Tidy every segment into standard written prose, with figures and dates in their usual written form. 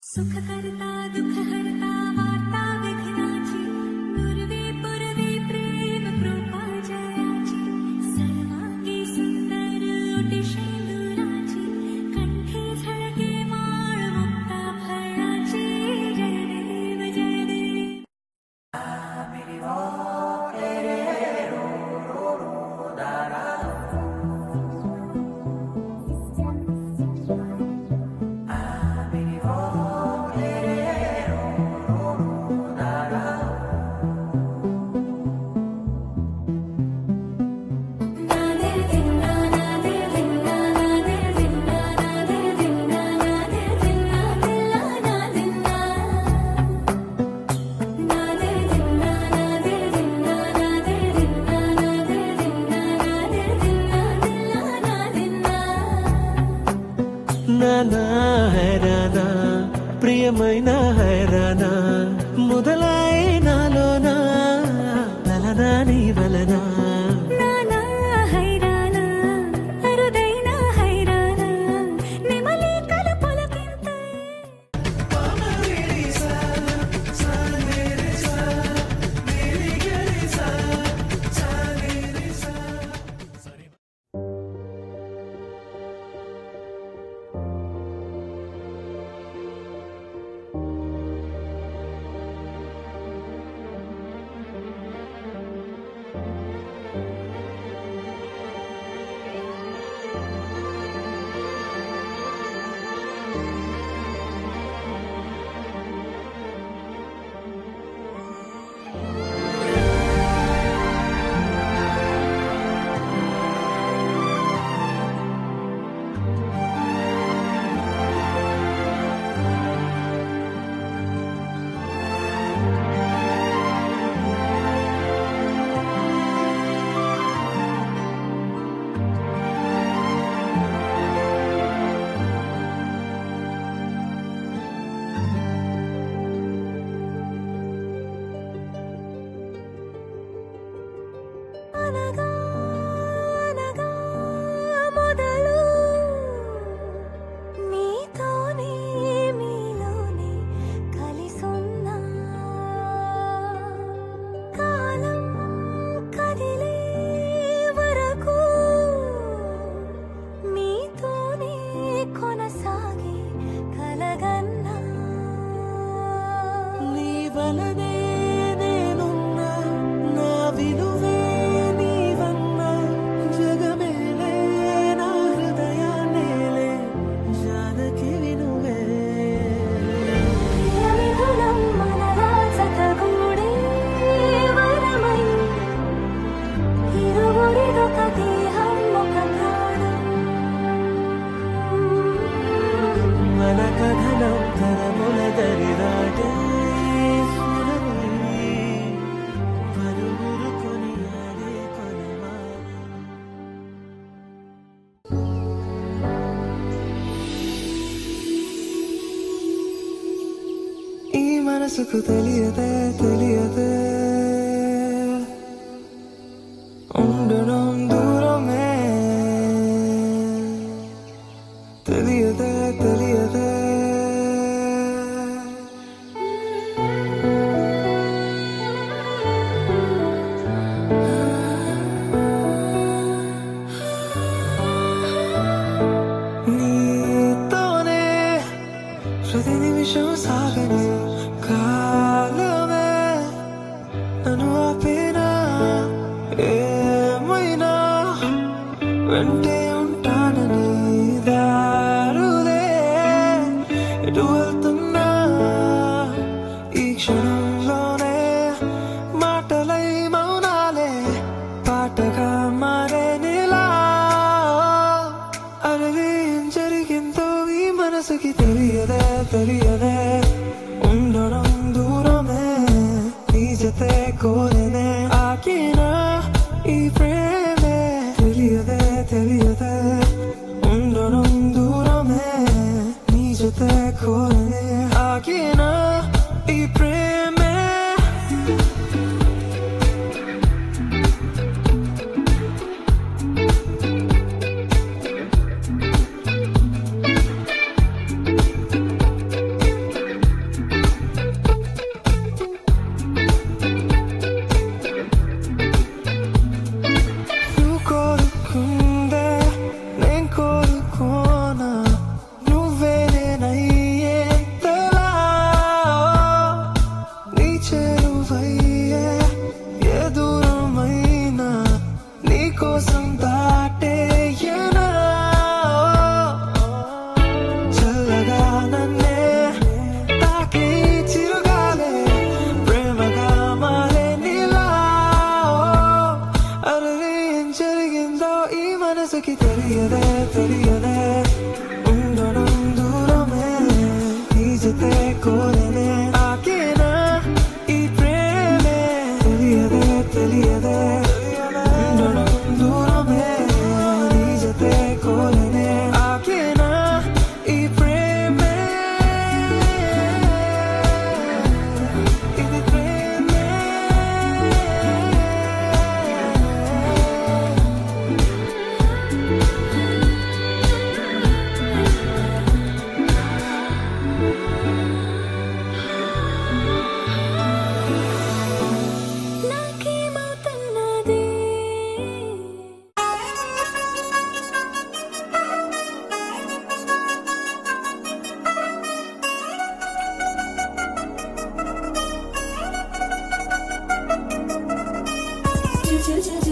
सुखकर्ता दुःखहर्ता वार्ता विघ्नाची पूर्वी पूर्वी प्रेम कृपा जयाची सर्वांगी सुंदर ओटी शेंदुराची कंठी झळके माळ मुक्ता फळाची जय देव जय देव నానా హైరానా ప్రియమైన హైరానా మొదలై నాలోనా లలనా నీ వలనా నానా హైరానా అరుదైన హైరానా నెమలి కలుపులకింత మనసుకు తెలియదే తెలియదే ఉండడం దూరమే తెలియదే తెలియదే నీతోనే ప్రతి నిమిషం సాగని కాలమే నన్ను ఆపేనా ఏమైనా వెంటే ఉంటానని దారులే ఎటు వెళ్తున్నా ఈ క్షణంలోనే మాటలై మౌనాలే పాటగా మారే నీలా అనేది ఏం జరిగిందో ఈ మనసుకి తెలియదే తెలియదే ఉండడం దూరమే నీ జతే కోరేనే ఆకినా ఈ ప్రేమే తెలియదే తెలియదే ఉండడం దూరమే నీ జతే కోరేనే ఆకినా ఈ ప్రేమే కోరనే ఆకేనా ఈ ప్రేమే తెలియదే తెలియదే ఉండడం దూరమే నీ జతే కోరనే ఆకేనా ఈ ప్రేమే ఇది ప్రేమే నాకేమవుతున్నది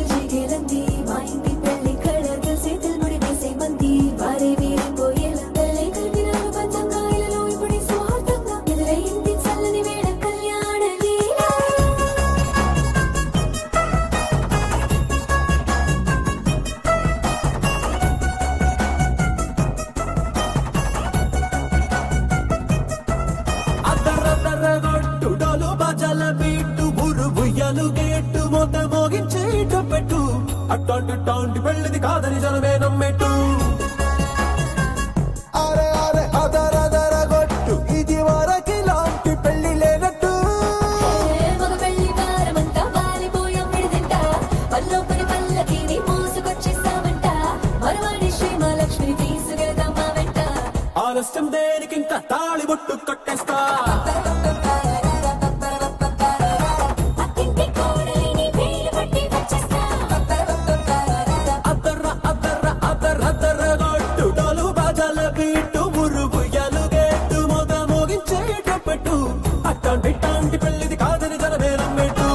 జిగేలంది మా ఇంటి పెళ్లి కళగా చేతులు ముడి వేసే మంది వారే వీరిపోయేలా తల్లి కలిపినారు పంచంగాయలలో ఇప్పుడు స్వార్థంగా ఎదురైంది చల్లని వేళ కళ్యాణ లీలా అద్దరద్దరగొట్టు డోలు బజల బీటు బురు బుయ్యలు గేట్టు మొత్త మోగించేట పెట్టు అట్టాంటి టాంటి పెళ్ళిది కాదని జనమే నమ్మెట్టు అరే అరే అదరదరగొట్టు ఇది వరకి లాంటి పెళ్లి లేనట్టు మగ పెళ్లి వారమంతా వారిపోయాం విడిదింట పల్లోపరి పల్లకిని మోసుకొచ్చేసామంట మరవాడి శ్రీమహాలక్ష్మిని తీసుకెళ్దాం మా వెంట ఆలస్యం దేనికి ఇంకా తాళి బొట్టు కట్టేస్తా అత్తింటి కోడలిని వేలు పట్టి వచ్చేస్తా అద్దర్ర అద్దర్ర అద్దరద్దరగొట్టు డోలు బజల బీటు బురు బుయ్యలు గేట్టు మొత్త మోగించేట పెట్టు అట్టాంటి టాంటి పెళ్ళిది కాదని జనమే నమ్మెట్టు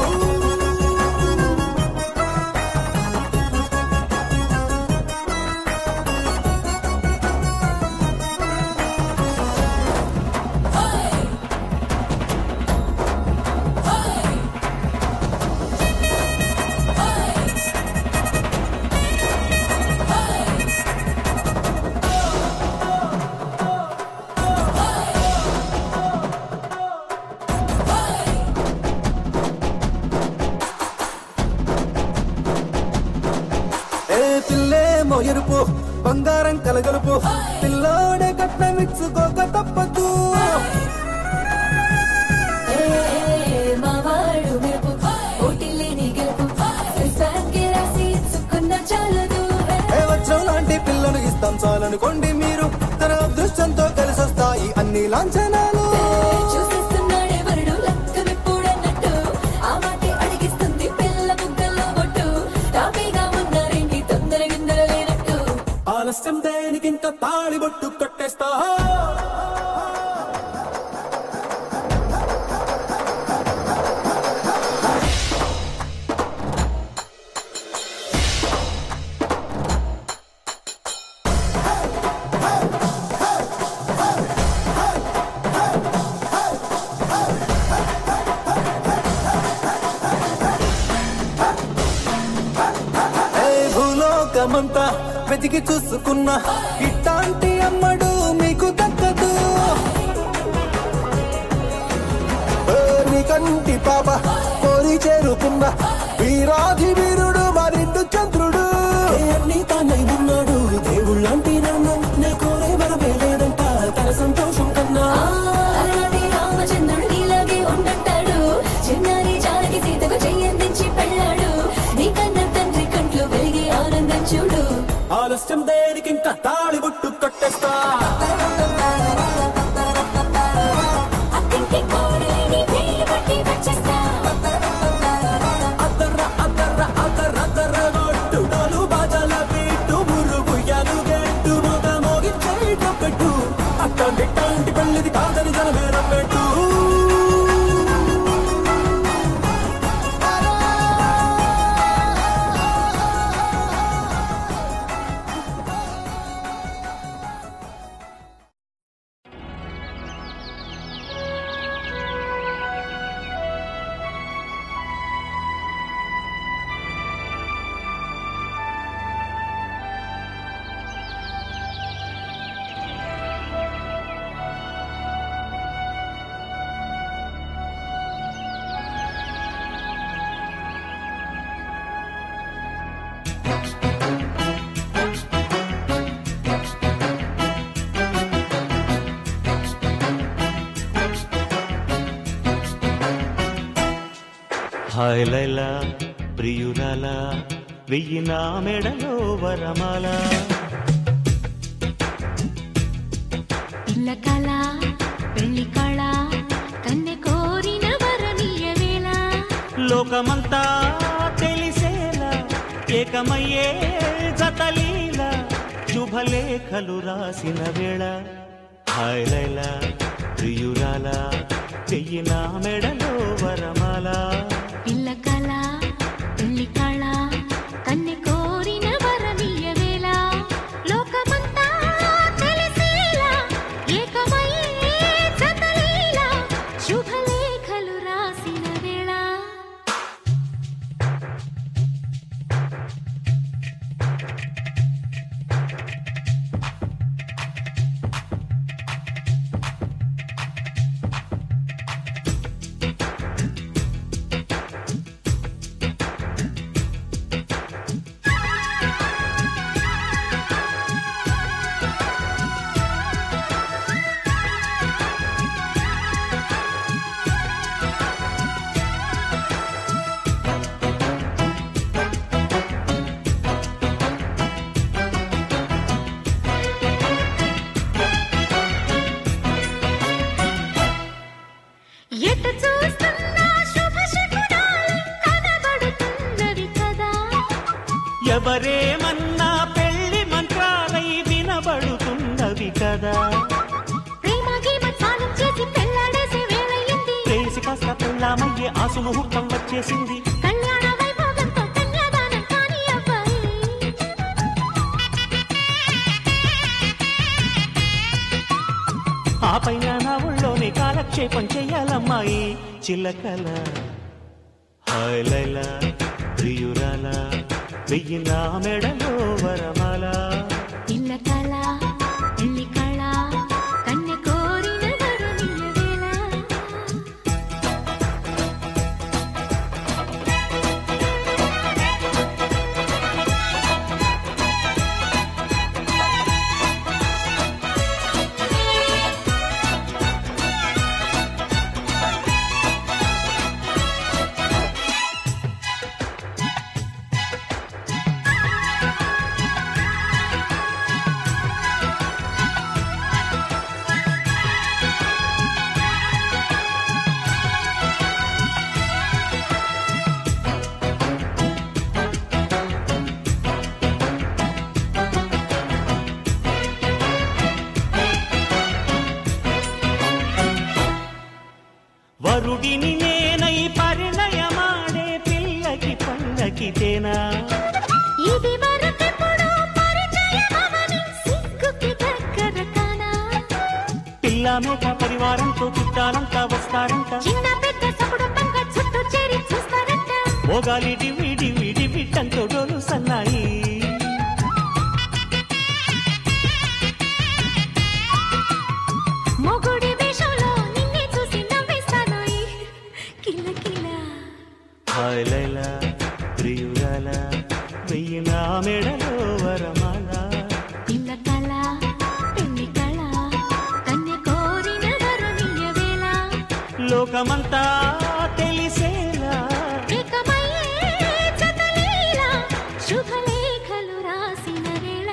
ఏ పిల్లేమో ఎరుపు బంగారం కలగలుపు పిల్లోడే కట్న మిక్సుకోక తప్పదు మా వాడు మెరుపు పోటీలేని గెలుపు క్రిస్మస్కి రాసి ఇచ్చుకున్న చాలదు ఏ వజ్రం లాంటి పిల్లను ఇస్తాం చాలనుకోండి మీరు తన అదృష్టంతో కలిసొస్తాయి అన్ని లాంఛనాలు చూసేస్తున్నాడే వరుడు లక్కమిప్పుడన్నట్టు ఆ మాటే అడిగిస్తుంది పిల్ల బుగ్గల్లో బొట్టు టాపీగా ఉన్నారేంటి తొందర గిందర లేనట్టు ఆలస్యం దేనికి ఇంకా తాళి బొట్టు కట్టేస్తా ఏ భూలోకమంతా వెతికి చూసుకున్నా ఇట్టాంటి అమ్మడు మీకు దక్కదు ఏ నీ కంటి పాప కోరి చేరుకున్న వీరాధి వీరుడు మరిండు చంద్రుడు ఏ అన్ని తానై ఉన్నాడు దేవుళ్ళంటి నన్ను నే కోరే వరమే లేదంట తన సంతోషం కన్నా అలాంటి రామచంద్రుడు నీలాగే ఉండంటాడు చిన్నారి జానకి సీతకు చెయ్యందించి పెళ్ళాడు నీ కన్న తండ్రి కంట్లో వెలిగి ఆనందం చూడు ఆలస్యం దేనికి ఇంకా తాళి బొట్టు కట్టేస్తా అత్తింటి కోడలిని వేలు పట్టి వచ్చేస్తా అద్దర్ర అద్దర్ర అద్దరద్దరగొట్టు డోలు బజల బీటు బుర్రు బుయ్యలు గేట్టు మొద మోగించేట పెట్టు అట్టాంటి టాంటి పెళ్ళిది కాదని జనమే నమ్మెట్టు హాయ్ లైలా ప్రియురాలా వెయ్యి నా మెడలో వరమాల పిల్ల కళ పెళ్లి కళ కన్నె కోరిన వరనీయ వేళ లోకమంతా తెలిసేలా ఏకమయ్యే జతలీలా శుభలేఖలు రాసిన వేళ హాయ్ లైలా ప్రియురాలా వెయ్యి నా మెడలో వరమాల పిల్ల కళ పెళ్లి కళ కన్నె కోరిన వరనీయ వేళ లోకమంతా తెలిసేలా ఏకమయ్యే జతలీలా శుభలేఖలు రాసిన వేళ ఎటు చూస్తున్నా శుభ శకునాలు కనబడుతున్నవి కదా ఎవరేమన్నా పెళ్లి మంత్రాలై వినబడుతున్నవి కదా ప్రేమ గీమ చాలం చేసి పెళ్ళాడేసే వేళయింది ప్రేసి కాస్త పెళ్ళామయ్యే ఆసు ముహూర్తం వచ్చేసింది కళ్యాణ వైభోగంతో కన్యాదానం కాని అబ్బాయి ఆ పైన నా ఊళ్ళోనే కాలక్షేపం చెయ్యాలమ్మాయి చిల్లకల హాయ్ లైలా ప్రియురాలా వెయ్యి నా మెడలో వరమాల పిల్ల కళ పెళ్లి కళ కన్నె కోరిన వరనీయ వేళ వరుడిని నేనై పరిణయమాడే పిల్లకి పల్లకితేనా ఇది వరకెప్పుడు పరిచయమవని సిగ్గుకి దగ్గర కానా పిల్ల మేక పరివారంతో చుట్టాలంతా వస్తారంట చిన్న పెద్ద సకుటుంబంగా చుట్టూ చేరి చూస్తారంట మోగాలి డివి డివి డివిట్టంతో డోలు సన్నాయి మొగుడి వేషంలో నిన్నే చూసి నవ్వేస్తానోయ్ కిల కిల హాయ్ లైలా ప్రియురాలా వెయ్యి నా మెడలో వరమాల పిల్ల కళ పెళ్లి కళ కన్నె కోరిన వరనీయ వేళ లోకమంతా తెలిసేలా ఏకమయ్యే జతలీలా శుభలేఖలు రాసిన వేళ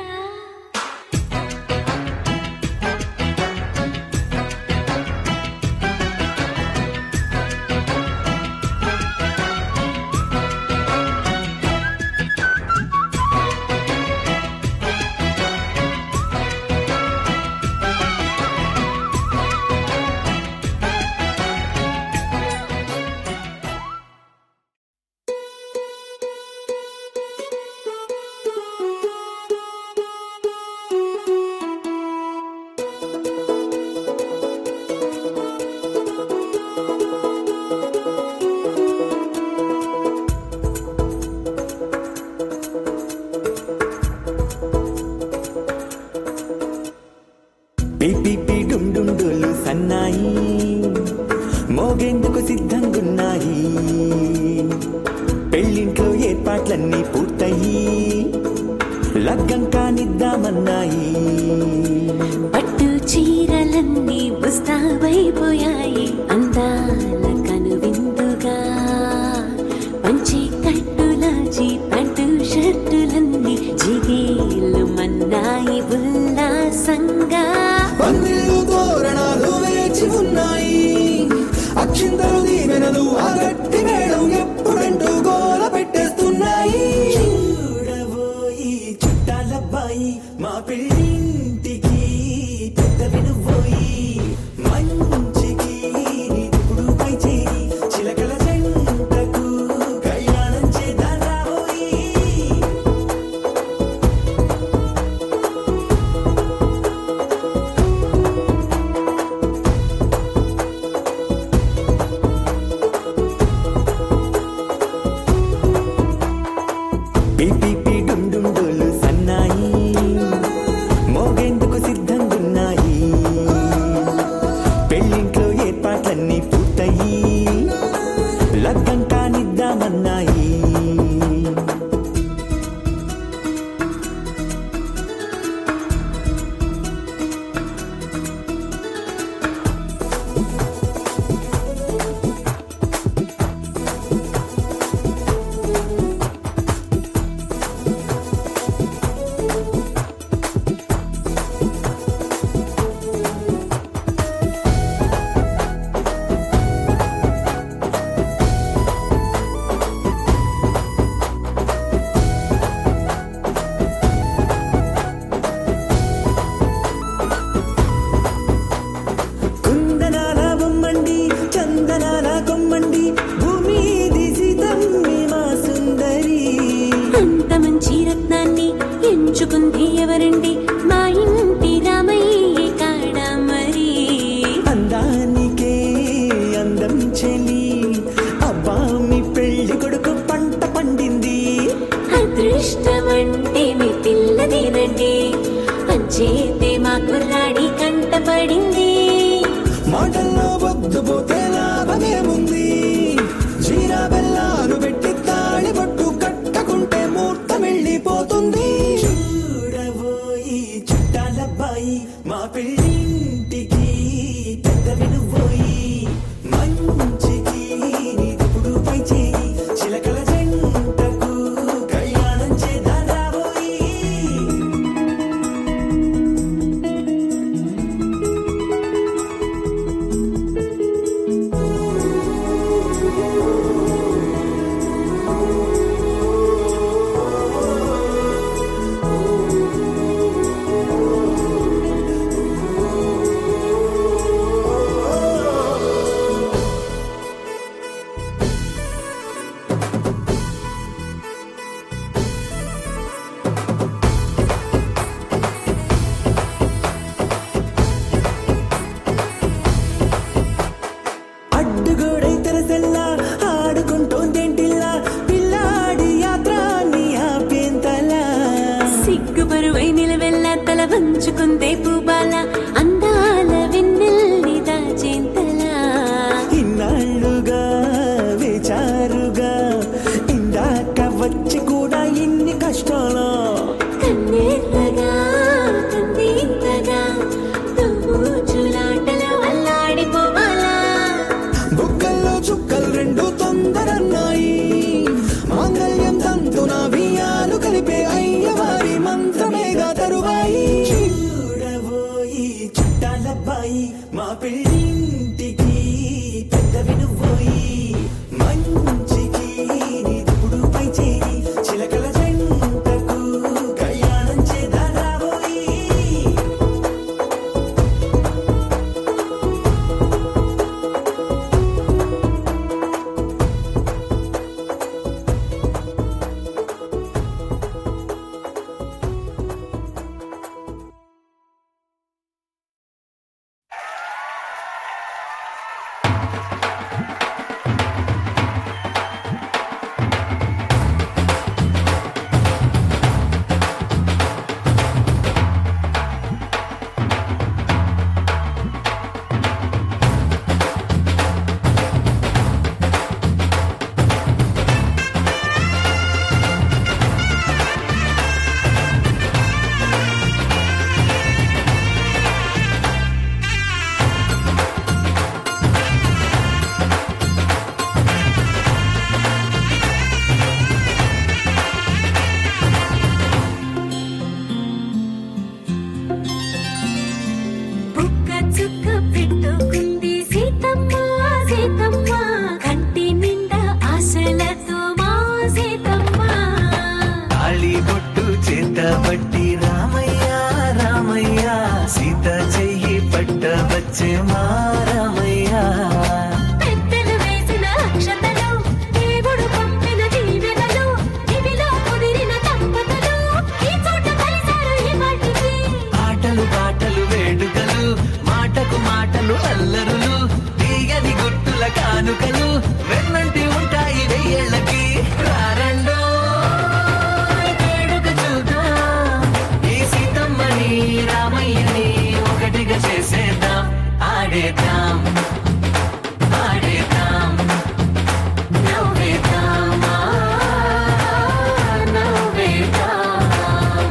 పిపి డుండుండులు సన్నాయి మోగేందుకు సిద్ధంగున్నాయి పెళ్ళింట్లో ఏర్పాట్లన్నీ పూర్తయి లగ్గం కానిద్దామన్నాయి పట్టు చీరలన్నీ ముస్తాబైపోయాయి అందాల కనువిందుగా పొద్దుపోతే లాభమేముంది జీరా బెల్లాలు పెట్టి తాళి పట్టు కట్టకుంటే ముహూర్తం వెళ్ళిపోతుంది చూడబోయి చుట్టాలబ్బాయి మా పెళ్ళింటికి పెద్దవి నువ్వోయి మంచికి నీ తప్పుడు పై చేయి చిలకల జంటకు కళ్యాణం చేద్దాం రాబోయి అడ్డుగోడై తెరసెల్లా ఆడుకుంటోందేంటిల్లా పిల్లాడి యాత్ర నీ ఆపేంతలా సిగ్గుబరువై నిలవెల్ల తల వంచుకుందే పూబాల అందాల వెన్నెల్ని దాచేంతలా ఇన్నాళ్ళుగా వేచారుగా ఇందాక వచ్చి కూడా ఇన్ని కష్టాలు కన్నీళ్ళగా కన్నీళ్ళగా తుమ్ముచులాటలో అల్లాడిపోవాలా బుగ్గల్లో చుక్కలు రెండు తొందరన్నాయి మాంగళ్యం తంతున బియ్యాలు కలిపే అయ్యవారి మంత్రమేగా తరువాయి చూడబోయి చుట్టాలబ్బాయి మా పెళ్ళింటికి పెద్దవి నువ్వోయి మంచికి నీ తప్పుడు పై చేయి చిలకల జంటకు కళ్యాణం చేద్దాం రాబోయి బుక్క చుక్క పెట్టుకుంది సీతమ్మ సీతమ్మ కంటి నిండా ఆశలతో మా సీతమ్మ తాళి బొట్టు చేతబట్టి రామయ్య రామయ్య సీత చెయ్యి పట్ట వచ్చే మా రామయ్య పెద్దలు వేసిన అక్షతలు దేవుడు పంపిన దీవెనలు ఇవిలో కుదిరిన దంపతులు ఈ చోట కలిశారు ఈ వాటికి ఆటలు పాటలు వేడుకలు మాటకు మాటలు అల్లరులు తీయని గుర్తుల కానుకలు వెన్నంటి ఉంటాయి వెయ్యేళ్ళకి రారండో వేడుక చూద్దాం ఈ సీతమ్మని రామయ్యని ఒకటిగా చేసేద్దాం ఆడేద్దాం ఆడేద్దాం నవ్వేద్దాం నవ్వేద్దాం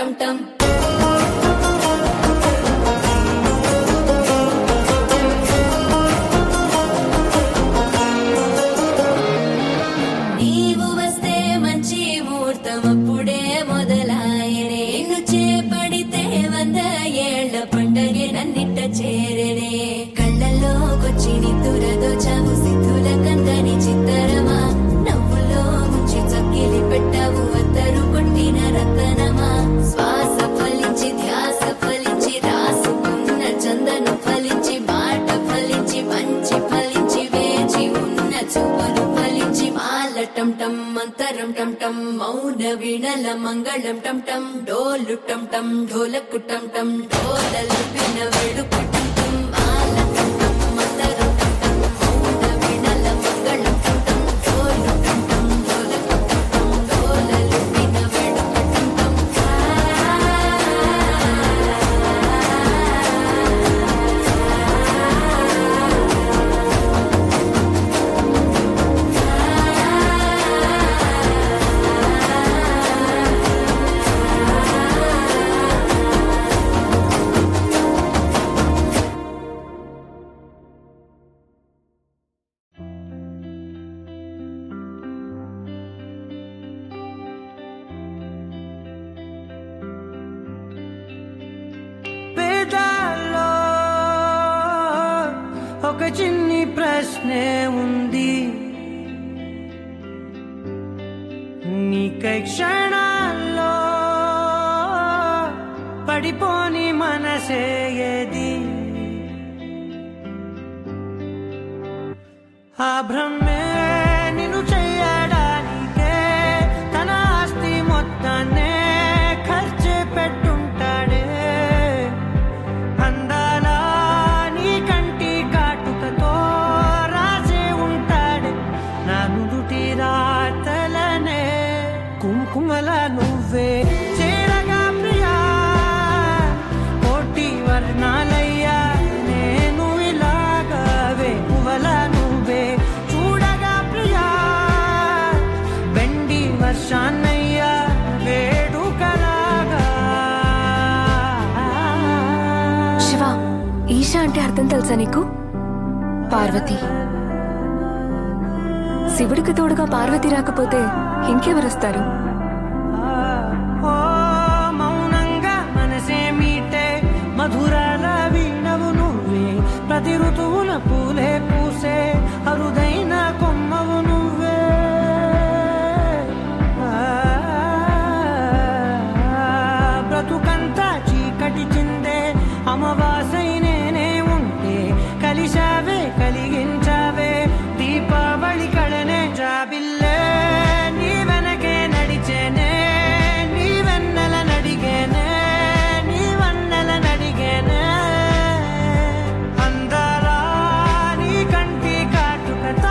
టమ్ టమ్ నీవు వస్తే మంచి ముహూర్తం అప్పుడే మొదలాయనే నిన్ను చేపడితే 100 ఏళ్ల పండగే నన్నిట్ట చేరనే కళ్ళల్లోకొచ్చి నిద్దురదోచావు సిద్ధుల కందని చిత్తరమా నవ్వులో ముంచి చక్కిలి పెట్టావు అత్తరు కొట్టిన రతనమా శ్వాస ఫలించి ధ్యాస ఫలించి రాసుకున్న చందను ఫలించి మాట ఫలించి మంచి ఫలించి వేచి ఉన్న చూపులు ఫలించి మాల టం టం మంతరం టం టం మౌన వీణల మంగళం టం టం డోలు టం టం ఢోలకు టం టం డోలలు విన వేడుకు టం టం మాల టం టం మంతరం టం టం మౌన వీణల మంగళం టం టం డోలు టం టం ఢోలకు టం టం డోలలు విన వేడుకు టం టం పేదాల్లో ఒక చిన్ని ప్రశ్నే ఉంది నీకై క్షణాల్లో పడిపోని మనసే ఏది ఆ భ్రమే నిన్ను చెయ్యడానికే తన ఆస్తి మొత్తాన్నే ఖర్చు పెట్టుంటాడే అందాల నీ కంటి కాటుకతో రాసే ఉంటాడే నా నుదుటి రాతలనే కుంకుమల నువ్వే చేరగా ప్రియా కోటి వర్ణాలయ్యా నేను ఇలాగవే పువ్వల నువ్వే చూడగా ప్రియా వెండి వర్షాన్నయ్యా వేడుకలాగా శివ ఈశా అంటే అర్థం తెలుసా నీకు? పార్వతి. శివుడికి తోడుగా పార్వతి రాకపోతే ఇంకెవరొస్తారు? ఓ మౌనంగా మనసే మీటే మధురాల వీణవు నువ్వే ప్రతి ఋతువుల పూలే పూసే అరుదైన కొమ్మవు నువ్వే బ్రతుకంతా చీకటి చిందే అమవాసై నేనే ఉంటే కలిశావే కలిగించావే దీపావళి కళనే జాబిల్లే నీ వెనకే నడిచేనే నీ వెన్నెల నడిగేనే నీ వన్నెల నడిగేనే అందాలా నీ కంటి కాటుకతో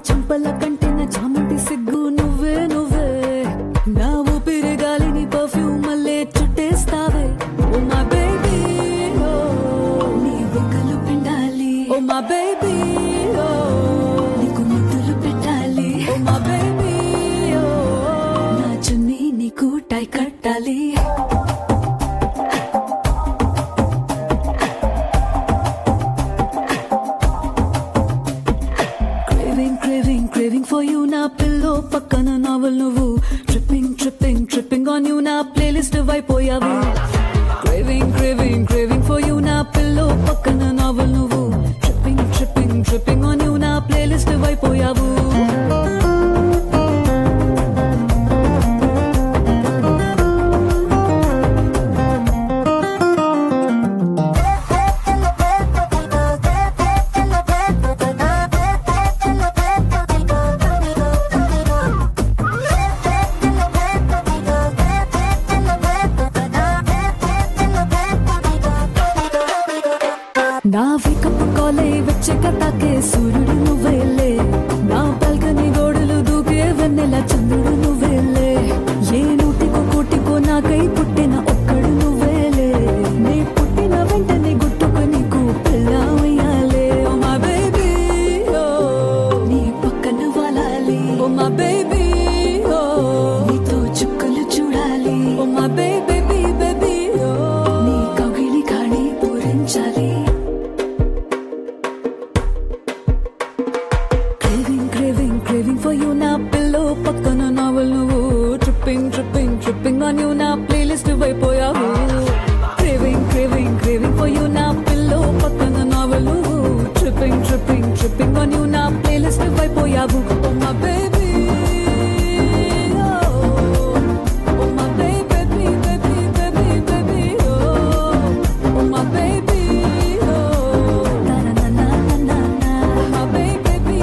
చంపల కంటే నా చామంతి సిగ్గు నువ్వే నువ్వే నా ఊపిరి గాలిని పర్ఫ్యూమ్ మల్లే చుట్టేస్తావే ఓ మై బేబీ ఓ నీ బుగ్గలు పిండాలి ఓ మై బేబీ ఓ నీకు ముద్దులు పెట్టాలి ఓ మై బేబీ ఓ నా చున్నీ నీకు టై కట్టాలి Craving for you na pillow pakkana novel nuvu tripping on you na playlist vaipoyavu craving for you na pillow pakkana novel nuvu tripping on you na playlist vaipoyavu నా wake up కాలే వచ్చే కతాకే సూర్యుడు నువ్వేలే నా balcony గోడలు దూకే వెన్నెల చంద్రుడు నువ్వేలే ఏ నూటికో కోటికో నాకై పుట్టిన ఒక్కడు నువ్వేలే నీ పుట్టిన వెంటనే గుట్టుకు నీకు పిల్లయ్యాలే ఓ మై బేబీ ఓ నీ పక్కన వాలాలి ఓ మై బేబీ ఓ నీతో చుక్కలు చూడాలి ఓ మై బేబీ బేబీ ఓ నీ కౌగిలి ఖాళీ పూరించాలి Craving for you na pillow pakkana novel nuvu tripping on you na playlist vaipoyavu craving for you na pillow pakkana novel nuvu tripping on you na playlist vaipoyavu oh my baby oh my baby oh my baby na na na na na na my baby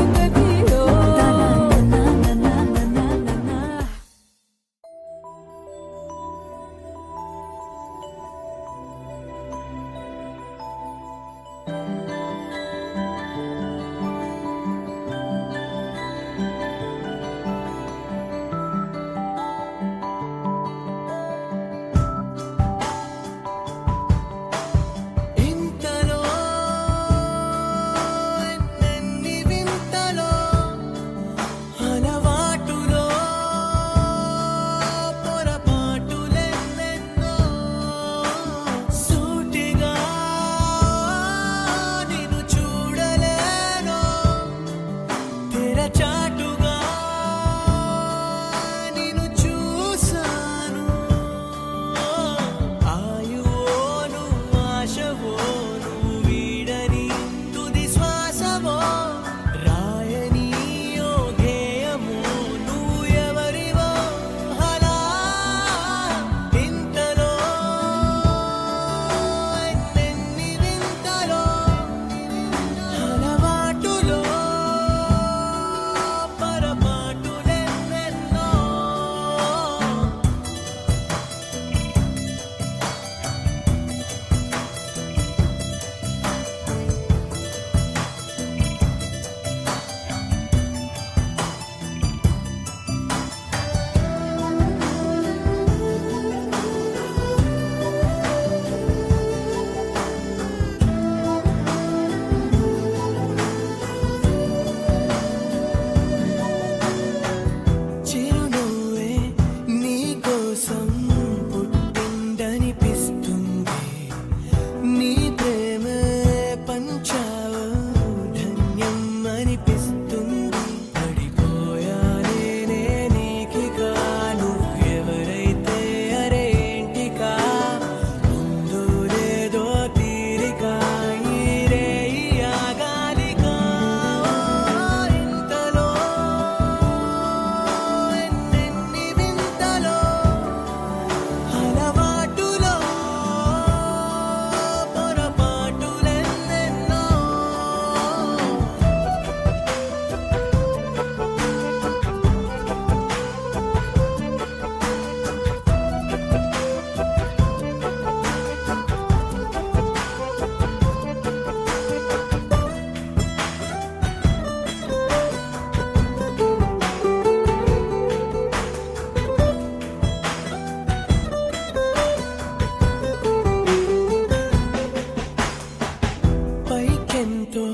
ఏంటో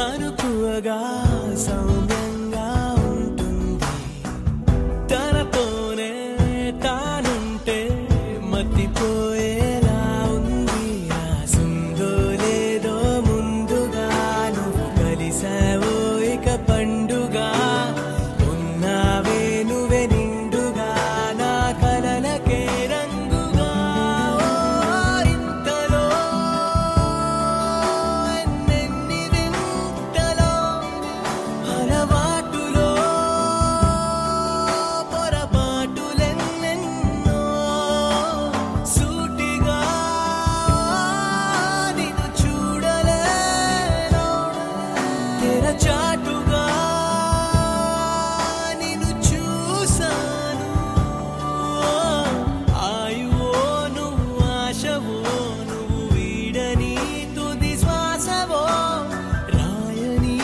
అనుకువగా సౌమ్యంగా ఉంటుంది తనతోనే తానుంటే మతిపోయేలా ఉంది రాసుందో లేదో ముందుగా నువ్వు కలిసావో ఇక పండుగా ఉన్నావే నువ్వే నిండుగా నా కలలకే రంగుగా ఇంతలో ఎన్నెన్ని వింతలో అలవాటులో పొరపాటులెన్నెన్నో సూటిగా నిన్ను చూడలేను తెరచాటుగా నిన్ను చూశాను ఆయువో నువ్వు ఆశవో నువ్వు వీడని తుది శ్వాసవో రాయని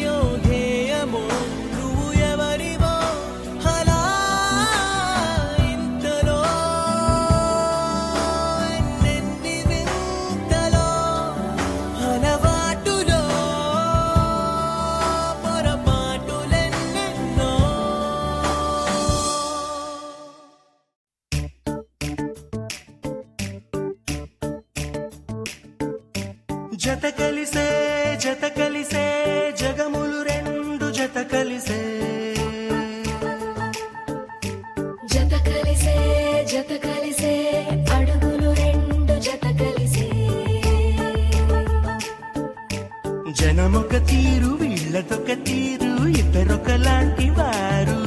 యోగేయమో నువ్వు ఎవరివో అలా ఇంతలో ఎన్నెన్ని వింతలో అలవాటులో పొరపాటులెన్నెన్నో జత కలిసే జగములు రెండు జత కలిసే జత కలిసే అడుగులు రెండు జత కలిసే జనమొక తీరు వీళ్ళదొక తీరు ఇద్దరొకలాంటి వారు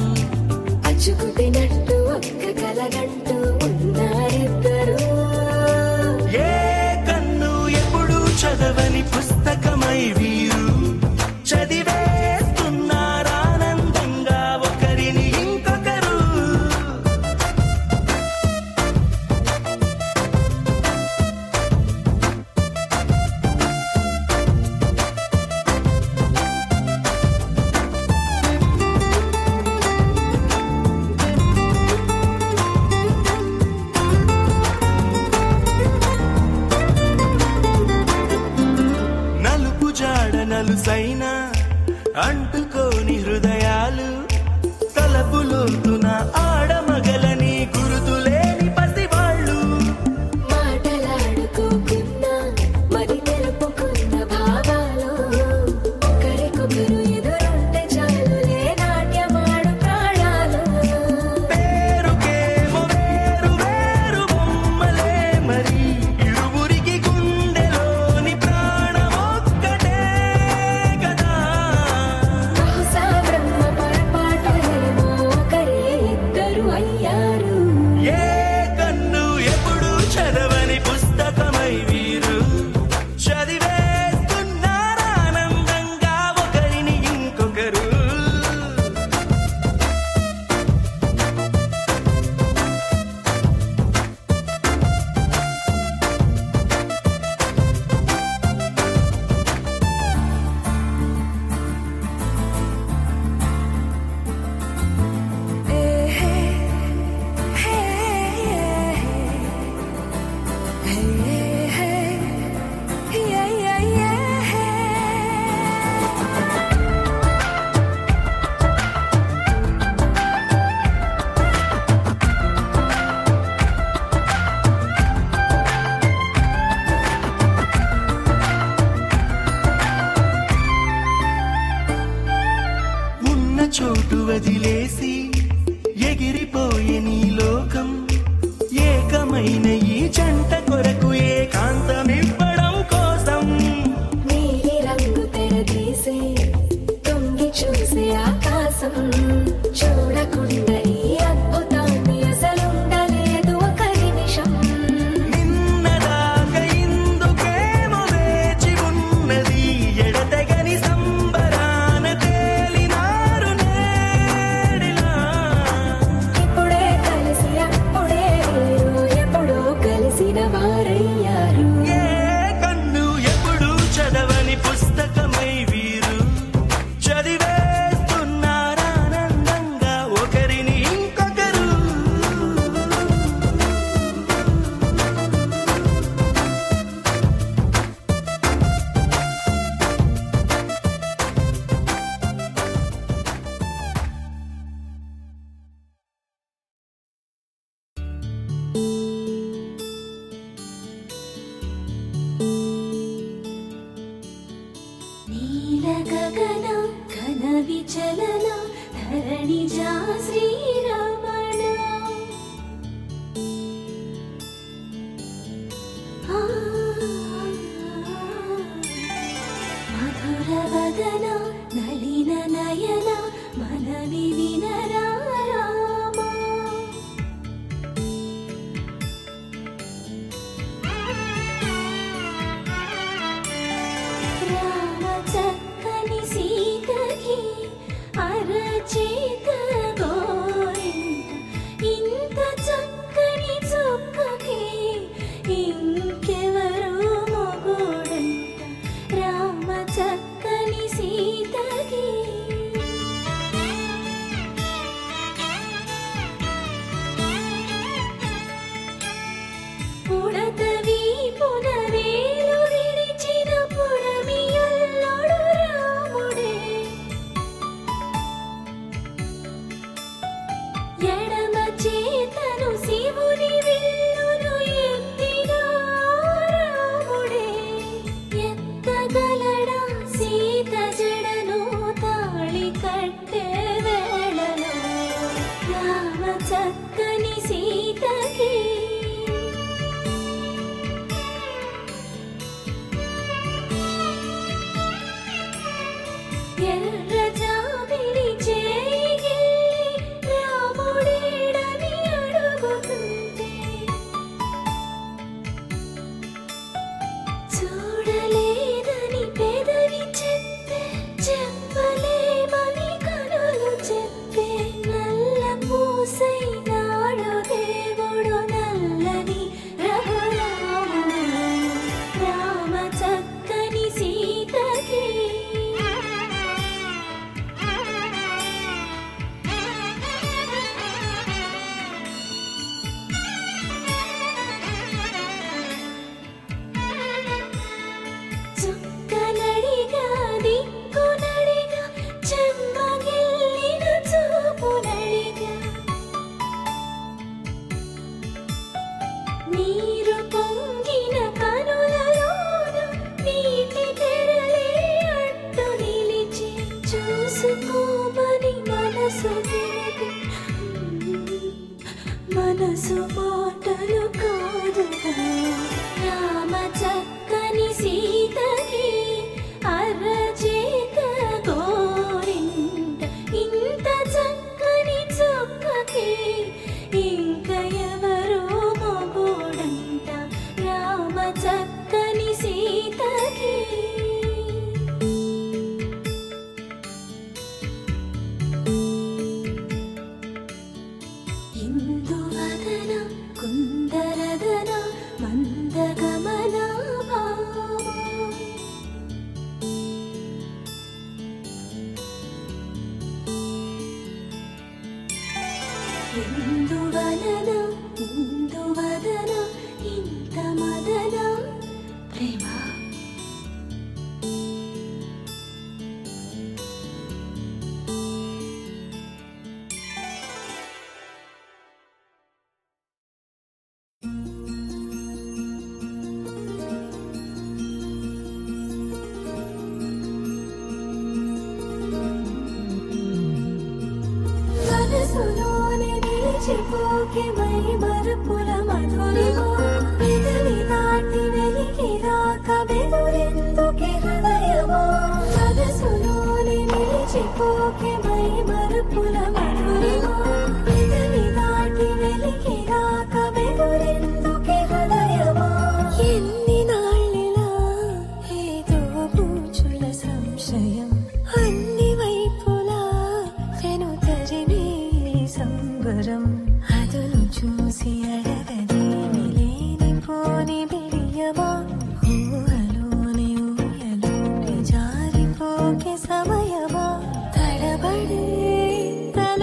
అచ్చుకుతినట్టు ఒక్క కలగంటూ ఉన్నారిద్దరు ఏ కన్ను ఎప్పుడు చదవని పుస్తకమై వీరు చదివేస్తున్నారానందంగా ఒకరిని ఇంకొకరు నలుపు జాడ నలుసైన అంటుకోని హృదయాలు తలపులోతున ఆడమగలని గురుతులేని పసివాళ్ళు మాటలాడుకోకున్నా మరి తెలుపుకున్న భావాలు ఒకరికొకరు ఎదురుంటే చాలులే నాట్యమాడు ప్రాణాలు పేరుకేమో వేరు వేరు బొమ్మలే మరి ఇరువురికి గుండెలోని ప్రాణమొక్కటే కదా బహుశా బ్రహ్మ పొరపాటులేమో ఒకరే ఇద్దరు అయ్యారు ఏ కన్ను ఎప్పుడు చదవని పుస్తకమై వీరు చదివేస్తున్నారానందంగా ఒకరిని ఇంకొకరు ఉన్న చోటు వదిలేసి ఎగిరిపోయే నీ లోకం ఏకమైన ఈ జంట కొరకు ఏకాంతమివ్వడం కోసం నీలి రంగు తెరదీసే తొంగి చూసే ఆకాశం చూడకుండా ఈ అద్భుతాన్ని అసలుండలేదు ఒక నిమిషం నిన్నదాకా ఇందుకేమో వేచి ఉన్నది ఎడతెగని సంబరాన తేలినారు నేడిలా నీల గగన ఘన విచలన ధరణిజా శ్రీరమణ మధుర వదన నలిన నయన మనవి వినరా రామా రామ చక్కని సీతకి అరచేత గోరింట ఇంత చక్కని చుక్కకి ఇంకెవరు మొగుడంట రామ చక్కని సీతకి పుడతవి పునవేలు విడిచిన పుడమియల్లోడు రాముడే ఎడమ చేతను శివుని విల్లును ఎత్తిగా రాముడే ఎత్తగలడా సీత జడను తాళి కట్టే వేళలో రామ చక్కని సీతకి ఎర్ర జాబిలి చేయి రాముడేడని అడుగుతుంటే చూడలేదని పెదవి చెప్పే చెప్పలేమని కనులు చెప్పే నల్ల పూసై నాడు దేవుడు నల్లని రఘురాముడు రామ చక్కని సీతకి చుక్కనడిగా దిక్కునడిగా చెమ్మగిల్లిన చూపునడిగా నీరు పొంగిన కనులలోన నీటి తెరలే అడ్డు నిలిచి చూసుకోమని మనసు వినది మనసు మాటలు కాదుగా రామ చక్కని సీతకి అరచేత గోరింట ఇంత చక్కని చుక్కకి ఇంక ఎవరు మొగుడంట రామ చక్కని సీతకి ఇందువదన కుందరదన మందగమన భామా ఇందువలన ఇందువదన ఇంత మదన ప్రేమ మనసులోనే నిలిచిపోకే మై మరుపుల మధురిమో పెదవి దాటి వెలికి రాక బెదురెందుకే హృదయమో మనసులోనే నిలిచిపోకే మై మరుపుల మధురిమో పెదవి దాటి వెలికి రాక బెదురెందుకే హృదయమో ఎన్ని నాళ్ళిలా ఏదో పూచుల సంశయం అన్ని వైపులా తెను తరిమే సంబరం అదును చూసి అడగదేమి లేనిపోని బిడియమా ఊహలోని ఊయలోని జారిపోకే సమయమా తడబడే తల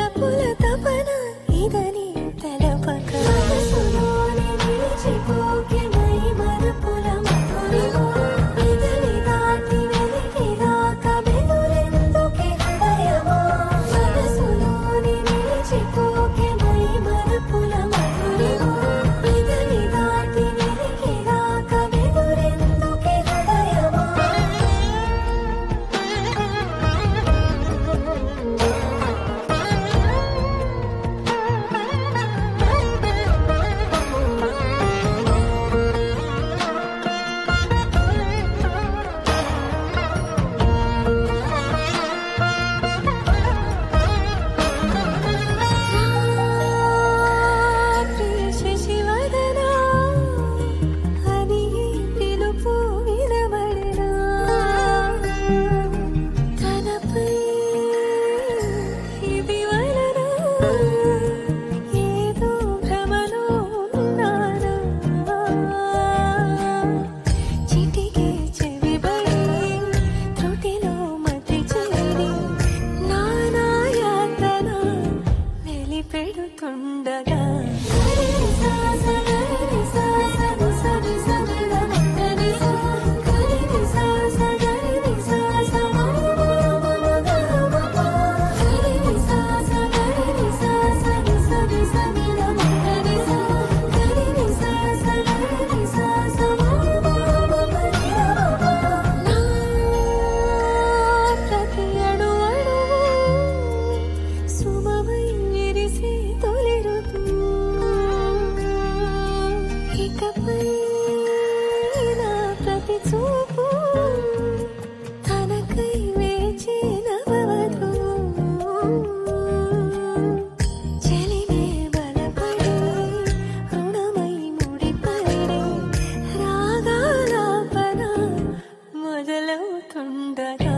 అవుతుండగా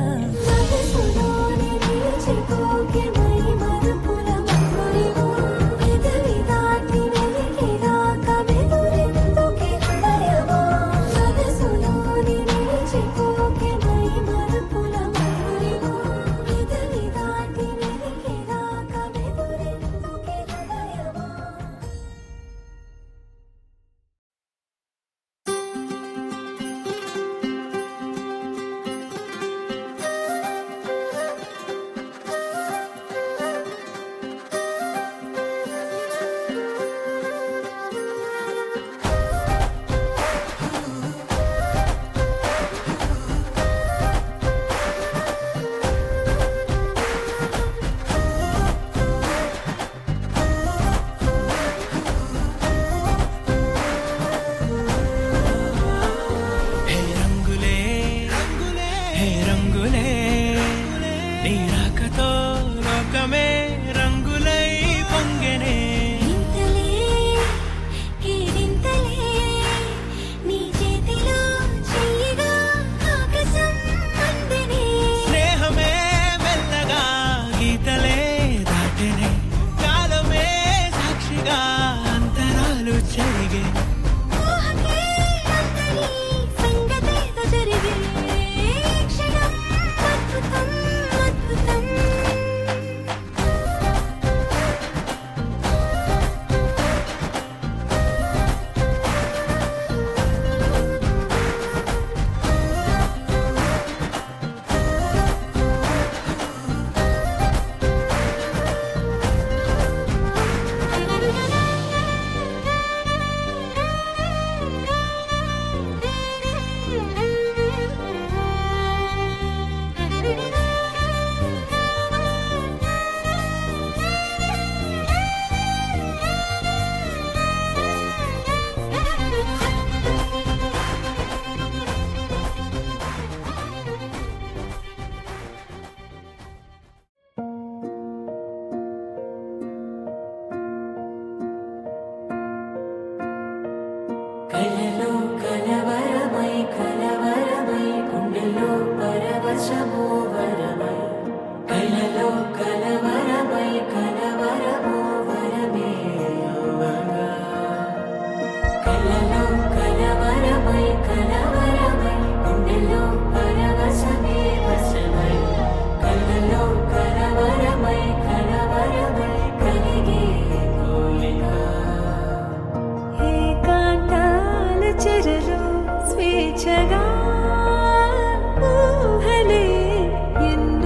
స్వేచ్ఛగా ఊహలే ఎన్నో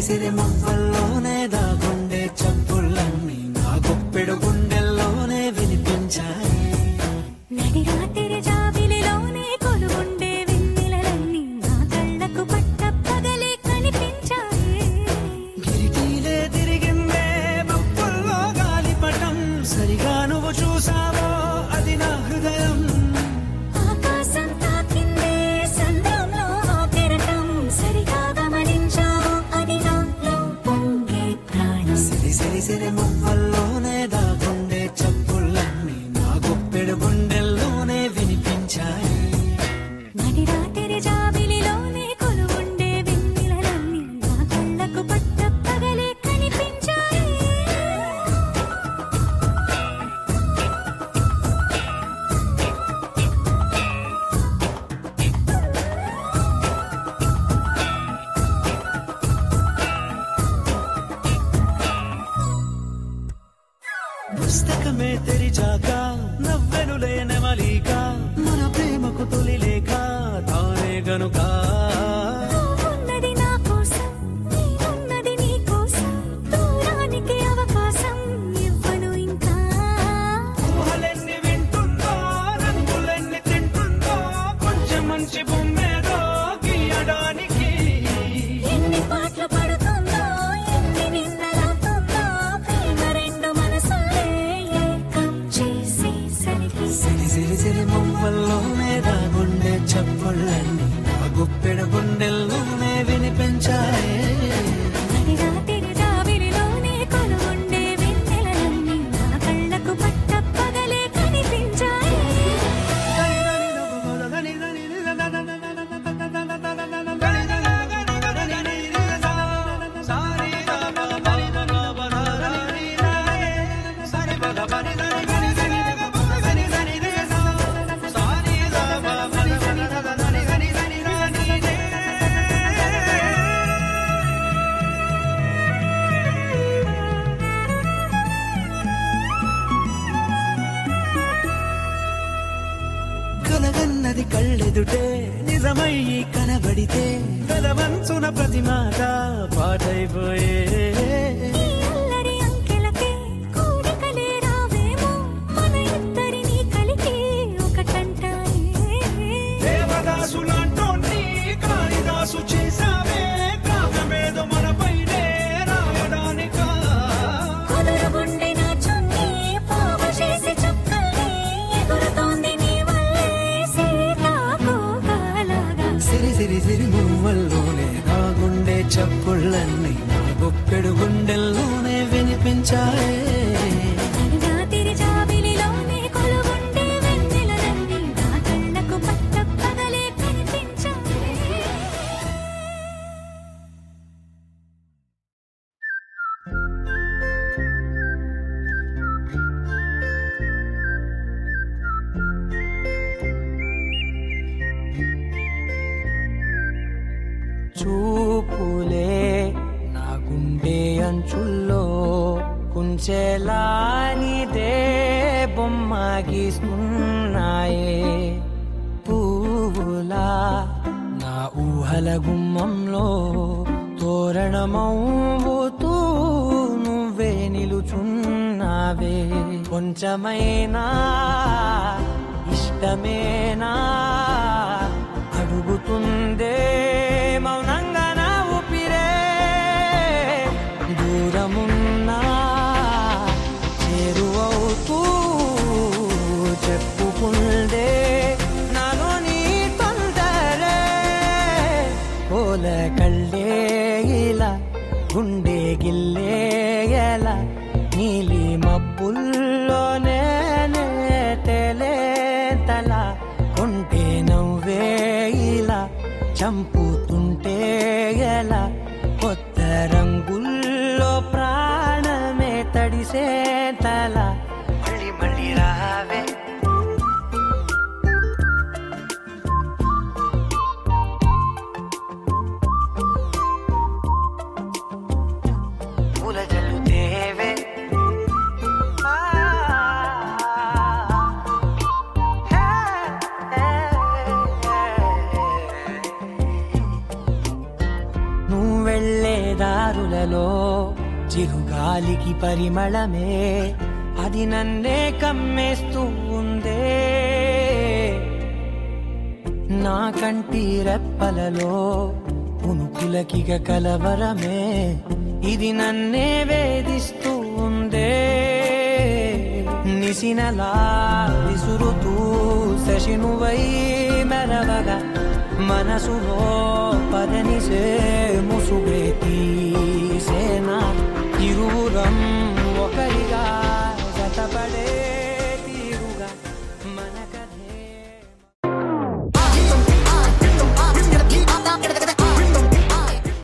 సిరి మువ్వల్లోనే దాగుండే చప్పుళ్ళన్నీ నా గుప్పెడు గుండెల్లోనే వినిపించాయి. నడిరాత్రి జాబిలిలోనే కొలువుండే వెన్నెలలన్నీ నా కళ్ళకు పట్టపగలే కనిపించాయి. గిరిటీలే తిరిగిందే మబ్బుల్లో గాలిపటం, సరిగా నువ్వు చూసావో అది నా హృదయం. ఆకాశం తాకిందే సంద్రంలో ఆ కెరటం, సరిగా గమనించావు అది నాలో పొంగే ప్రాణం. సిరి సిరి సిరి మువ్వల్లోనే దాగుండే చప్పుళ్ళన్నీ నా గుప్పెడు గుండెల్లోనే వినిపించాయి. నడిరాత్రి జాబిలిలోనే కొలువుండే వెన్నెలలన్నీ నా కళ్ళకు పట్టపగలే కనిపించాయి. పుస్తకమే తెరిచాక నవ్వెనులే నెమలిక, మన ప్రేమకు తొలి లేఖ తానే గనుక. ఉన్నది నా కోసం, నేనున్నది నీ కోసం, దూరానికి అవకాశం ఇవ్వను ఇంకా. ఊహలెన్ని వింటుందో, రంగులెన్ని తింటుందో, కొంచెం మంచి బొమ్మేదో గీయడానికి. ఎన్ని పాటలు పడుతుందో, ఎన్ని నిన్నలవుతుందో, ప్రేమ రెండు మనసులే ఏకం చేసేసరికి. సిరి సిరి సిరి మువ్వల్లోనే దాగుండే చప్పుళ్ళన్నీ నా గుప్పెడు గుండెల్లోనే వినిపించాయి. నడిరాత్రి జాబిలిలోనే కొలువుండే వెన్నెలలన్నీ నా కళ్ళకు పట్టపగలే కనిపించాయి. కలగన్నది కళ్ళెదుటే నిజమయ్యి కనబడితే, కలవంచున ప్రతి మాట పాటైపోయే. ఈ అల్లరి అంకెలకే కోరికలే రావేమో, మన ఇద్దరిని కలిపి ఒకటంటాయే. దేవదాసులాంటోన్ని కాళిదాసు చేసావే, కావ్యమేదో మనపైనే రాయడానికా. కుదురుగుండె నా చున్నీ పోగు చేసి చుక్కల్ని, ఎగురుతోంది నీ వల్లే సీతాకోకలాగా. సిరి సిరి సిరి మువ్వల్లోనే దాగుండే చప్పుళ్ళన్నీ నా గుప్పెడు గుండెల్లోనే వినిపించాయి. నడిరాత్రి జాబిలిలోనే కొలువుండే వెన్నెలలన్నీ నా కళ్ళకు పట్టపగలే కనిపించాయి. చూపులే నా గుండె అంచుల్లో కుంచెలా నీదే బొమ్మ గీస్తున్నాయే. పువ్వులా నా ఊహల గుమ్మంలో తోరణమవుతూ నువ్వే నిలుచున్నావే. కొంచెమైనా ఇష్టమేనా అడుగుతుందే మౌనంగా నా ఊపిరే. దూరమున్నా చేరువవుతూ చెప్పుకుందే నాలో నీ తొందరే. కోల కళ్ళే ఇలా గుండె గిల్లే ఎలా, నీలి మబ్బుల్లోనే తేలేతల. కొంటే నవ్వే ఇలా చంపుతుంటే ఎలా, కొత్త రంగుల్లో ప్రాణమే తడిసే తల. మళ్ళీ మళ్ళీ రావే పూల జల్లుతేవే. నువ్వు వెళ్ళే దారు చిరుగాలికి పరిమళమే అది నన్నే కమ్మేస్తూ ఉందే నా కంటి రెప్పలలో పునుకులకిగ కలవరమే ఇది నన్నే వేధిస్తూ ఉందే నిసినలా విసురుతూ శశినువై మెరవగా మనసులో పదనిసే ముసుగే తీసేనా ఇరువురం ఒకరిగా